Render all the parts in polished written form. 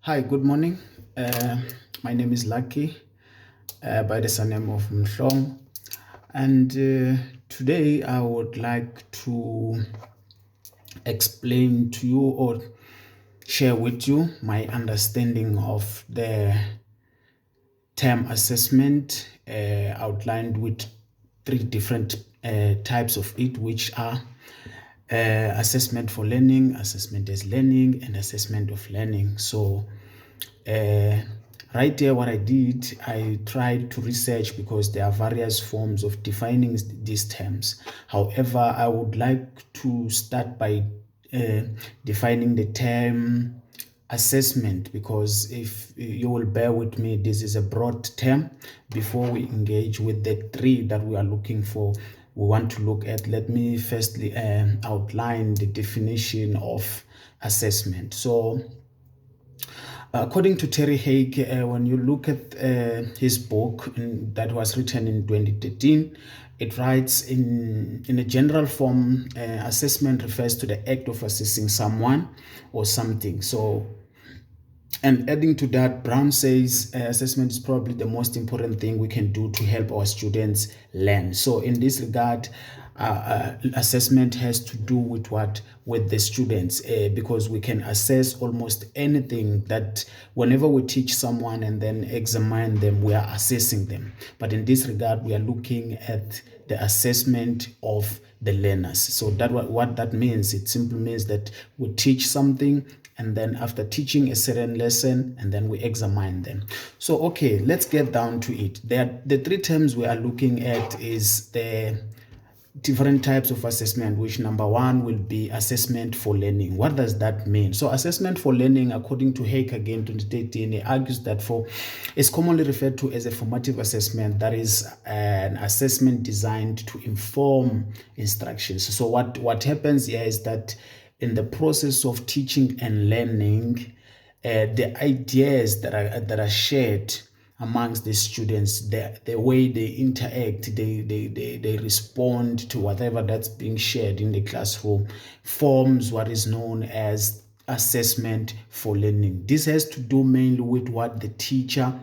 Hi, good morning. Uh, my name is Lucky, by the surname of Mhlongo. And today I would like to explain to you or share with you my understanding of the term assessment, outlined with three different types of it, which are assessment for learning, assessment as learning, and assessment of learning. So right there, what I did, I tried to research because there are various forms of defining these terms. However, I would like to start by defining the term assessment, because if you will bear with me, this is a broad term. Before we engage with the three that we are looking for, we want to look at, let me firstly outline the definition of assessment. So according to Terry Haig, when you look at his book that was written in 2013, it writes in a general form, assessment refers to the act of assessing someone or something. So, and adding to that, Brown says assessment is probably the most important thing we can do to help our students learn. So in this regard, assessment has to do with what? With the students, because we can assess almost anything. That whenever we teach someone and then examine them, we are assessing them. But in this regard, we are looking at the assessment of the learners. So that what that means, it simply means that we teach something, and then after teaching a certain lesson, and then we examine them. So okay, let's get down to it. The three terms we are looking at is the different types of assessment, which number one will be assessment for learning. What does that mean? So assessment for learning, according to Haig again 2013, he argues that is commonly referred to as a formative assessment, that is an assessment designed to inform instructions. So what happens here is that in the process of teaching and learning, the ideas that are shared amongst the students, the way they interact, they respond to whatever that's being shared in the classroom, forms what is known as assessment for learning. This has to do mainly with what the teacher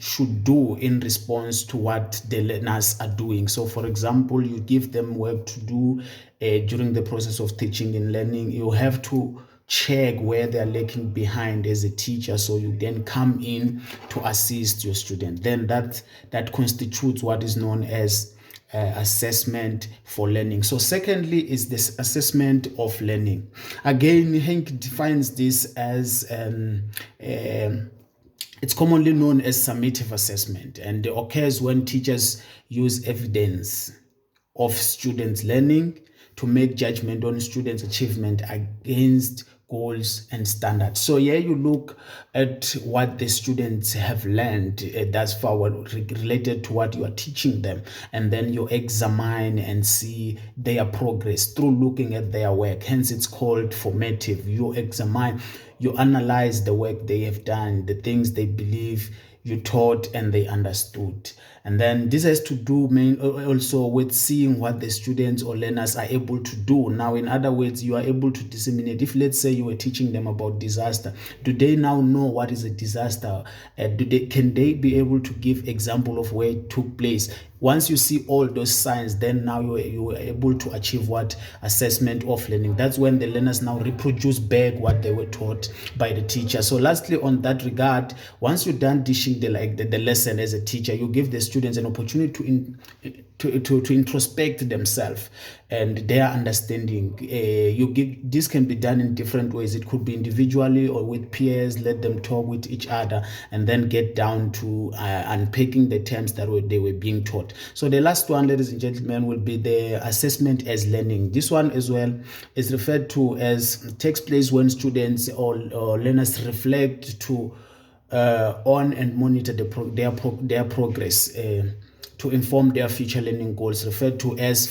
should do in response to what the learners are doing. So for example, you give them work to do during the process of teaching and learning. You have to check where they're lagging behind as a teacher, so you then come in to assist your student. Then that constitutes what is known as assessment for learning. So secondly is this assessment of learning. Again, Henk defines this as it's commonly known as summative assessment, and it occurs when teachers use evidence of students' learning to make judgment on students' achievement against goals and standards. So here you look at what the students have learned thus far, related to what you are teaching them, and then you examine and see their progress through looking at their work. Hence it's called formative. You examine, you analyze the work they have done, the things they believe you taught and they understood. And then this has to do also with seeing what the students or learners are able to do. Now, in other words, you are able to disseminate. If let's say you were teaching them about disaster, do they now know what is a disaster? Can they be able to give example of where it took place? Once you see all those signs, then now you are able to achieve what? Assessment of learning. That's when the learners now reproduce back what they were taught by the teacher. So lastly, on that regard, once you're done teaching the lesson as a teacher, you give the students an opportunity to introspect themselves and their understanding. This can be done in different ways. It could be individually or with peers. Let them talk with each other and then get down to unpacking the terms that they were being taught. So the last one, ladies and gentlemen, will be the assessment as learning. This one as well is referred to as takes place when students or learners reflect on and monitor their progress to inform their future learning goals, referred to as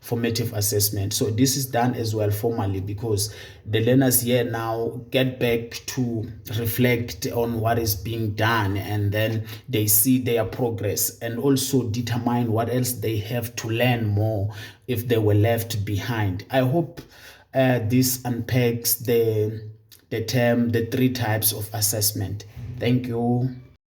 formative assessment. So this is done as well formally, because the learners here now get back to reflect on what is being done, and then they see their progress and also determine what else they have to learn more if they were left behind. I hope this unpacks the the term, the three types of assessment. Thank you.